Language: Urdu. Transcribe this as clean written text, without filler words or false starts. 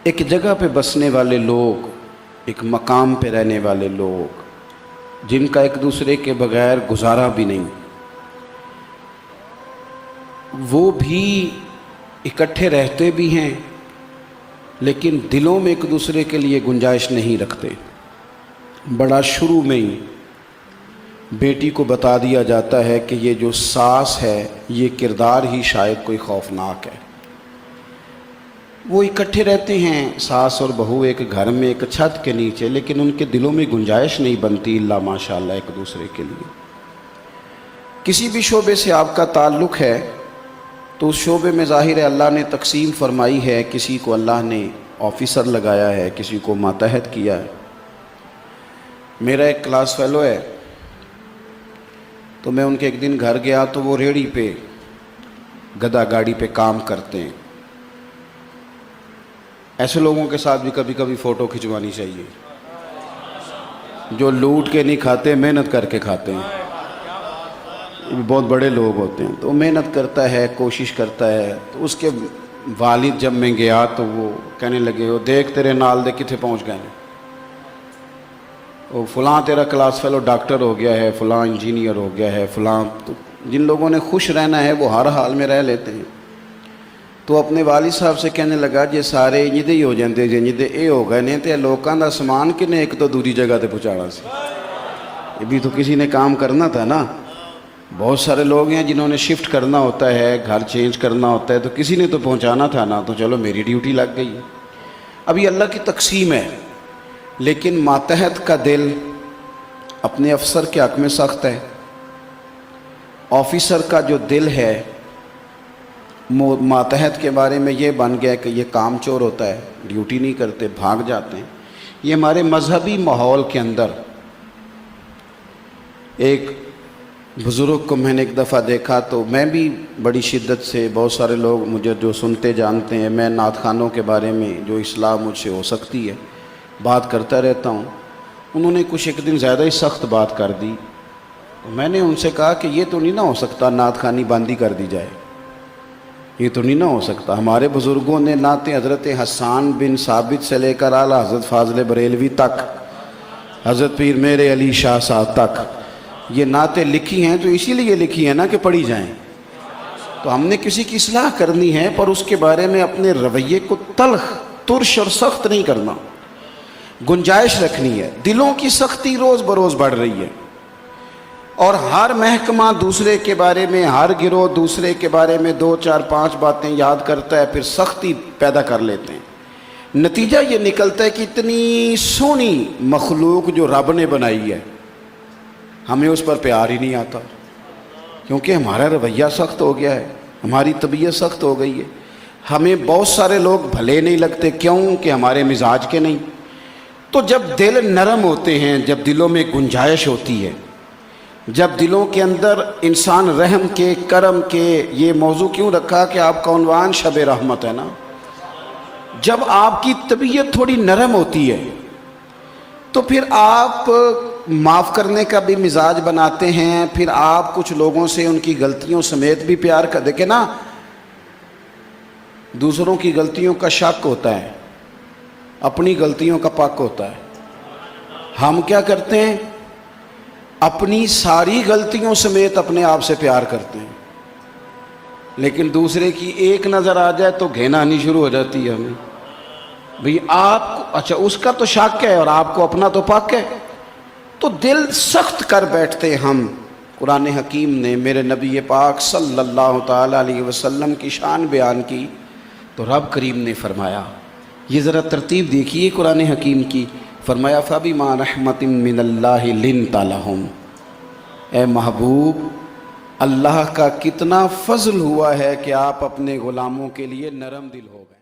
ایک جگہ پہ بسنے والے لوگ، ایک مقام پہ رہنے والے لوگ، جن کا ایک دوسرے کے بغیر گزارا بھی نہیں، وہ بھی اکٹھے رہتے بھی ہیں لیکن دلوں میں ایک دوسرے کے لیے گنجائش نہیں رکھتے۔ بڑا شروع میں ہی بیٹی کو بتا دیا جاتا ہے کہ یہ جو ساس ہے یہ کردار ہی شاید کوئی خوفناک ہے۔ وہ اکٹھے رہتے ہیں ساس اور بہو ایک گھر میں ایک چھت کے نیچے، لیکن ان کے دلوں میں گنجائش نہیں بنتی الا ماشاءاللہ ایک دوسرے کے لیے۔ کسی بھی شعبے سے آپ کا تعلق ہے تو اس شعبے میں ظاہر ہے اللہ نے تقسیم فرمائی ہے، کسی کو اللہ نے آفیسر لگایا ہے، کسی کو ماتحت کیا ہے۔ میرا ایک کلاس فیلو ہے تو میں ان کے ایک دن گھر گیا تو وہ ریڑھی پہ گدا گاڑی پہ کام کرتے ہیں۔ ایسے لوگوں کے ساتھ بھی کبھی کبھی فوٹو کھنچوانی چاہیے، جو لوٹ کے نہیں کھاتے، محنت کر کے کھاتے ہیں۔ بہت بڑے لوگ ہوتے ہیں تو محنت کرتا ہے، کوشش کرتا ہے۔ تو اس کے والد جب میں گیا تو وہ کہنے لگے، وہ دیکھ تیرے نال دے کتنے پہنچ گئے ہیں، وہ فلاں تیرا کلاس فیلو ڈاکٹر ہو گیا ہے، فلاں انجینئر ہو گیا ہے، فلاں۔ تو جن لوگوں نے خوش رہنا ہے وہ ہر حال میں رہ لیتے ہیں۔ تو اپنے والد صاحب سے کہنے لگا جی سارے انجدے ہی ہو جاتے جی انجدے اے ہو گئے نے تے لوکاں دا سامان کنے ایک تو دوری جگہ تے پہنچانا سی، یہ بھی تو کسی نے کام کرنا تھا نا۔ بہت سارے لوگ ہیں جنہوں نے شفٹ کرنا ہوتا ہے، گھر چینج کرنا ہوتا ہے، تو کسی نے تو پہنچانا تھا نا، تو چلو میری ڈیوٹی لگ گئی۔ اب یہ اللہ کی تقسیم ہے، لیکن ماتحت کا دل اپنے افسر کے حق میں سخت ہے۔ آفیسر کا جو دل ہے ماتحت کے بارے میں یہ بن گیا کہ یہ کام چور ہوتا ہے، ڈیوٹی نہیں کرتے، بھاگ جاتے ہیں۔ یہ ہمارے مذہبی ماحول کے اندر ایک بزرگ کو میں نے ایک دفعہ دیکھا تو میں بھی بڑی شدت سے، بہت سارے لوگ مجھے جو سنتے جانتے ہیں، میں نعت خوانوں کے بارے میں جو اصلاح مجھ سے ہو سکتی ہے بات کرتا رہتا ہوں۔ انہوں نے کچھ ایک دن زیادہ ہی سخت بات کر دی، میں نے ان سے کہا کہ یہ تو نہیں نہ ہو سکتا نعت خوانی بند ہی کر دی جائے، یہ تو نہیں نہ ہو سکتا۔ ہمارے بزرگوں نے نعتیں حضرت حسان بن ثابت سے لے کر اعلیٰ حضرت فاضل بریلوی تک، حضرت پیر میرے علی شاہ صاحب تک یہ نعتیں لکھی ہیں، تو اسی لیے لکھی ہیں نا کہ پڑھی جائیں۔ تو ہم نے کسی کی اصلاح کرنی ہے پر اس کے بارے میں اپنے رویے کو تلخ، ترش اور سخت نہیں کرنا، گنجائش رکھنی ہے۔ دلوں کی سختی روز بروز بڑھ رہی ہے اور ہر محکمہ دوسرے کے بارے میں، ہر گروہ دوسرے کے بارے میں 2 4 5 باتیں یاد کرتا ہے، پھر سختی پیدا کر لیتے ہیں۔ نتیجہ یہ نکلتا ہے کہ اتنی سونی مخلوق جو رب نے بنائی ہے ہمیں اس پر پیار ہی نہیں آتا، کیونکہ ہمارا رویہ سخت ہو گیا ہے، ہماری طبیعت سخت ہو گئی ہے۔ ہمیں بہت سارے لوگ بھلے نہیں لگتے، کیوں کہ ہمارے مزاج کے نہیں۔ تو جب دل نرم ہوتے ہیں، جب دلوں میں گنجائش ہوتی ہے، جب دلوں کے اندر انسان رحم کے، کرم کے، یہ موضوع کیوں رکھا کہ آپ کا عنوان شب رحمت ہے نا، جب آپ کی طبیعت تھوڑی نرم ہوتی ہے تو پھر آپ معاف کرنے کا بھی مزاج بناتے ہیں، پھر آپ کچھ لوگوں سے ان کی غلطیوں سمیت بھی پیار کر دیکھیں نا۔ دوسروں کی غلطیوں کا شک ہوتا ہے، اپنی غلطیوں کا پک ہوتا ہے۔ ہم کیا کرتے ہیں؟ اپنی ساری غلطیوں سمیت اپنے آپ سے پیار کرتے ہیں، لیکن دوسرے کی ایک نظر آ جائے تو گھینا آنی شروع ہو جاتی ہے ہمیں۔ بھئی آپ کو اچھا اس کا تو شک ہے اور آپ کو اپنا تو پک ہے، تو دل سخت کر بیٹھتے ہم۔ قرآن حکیم نے میرے نبی پاک صلی اللہ تعالیٰ علیہ وسلم کی شان بیان کی تو رب کریم نے فرمایا، یہ ذرا ترتیب دیکھیے قرآن حکیم کی، فرمایا فَبِمَا رَحْمَةٍ مِّنَ اللَّهِ لِنْتَ لَهُمْ، اے محبوب اللہ کا کتنا فضل ہوا ہے کہ آپ اپنے غلاموں کے لیے نرم دل ہو گئے۔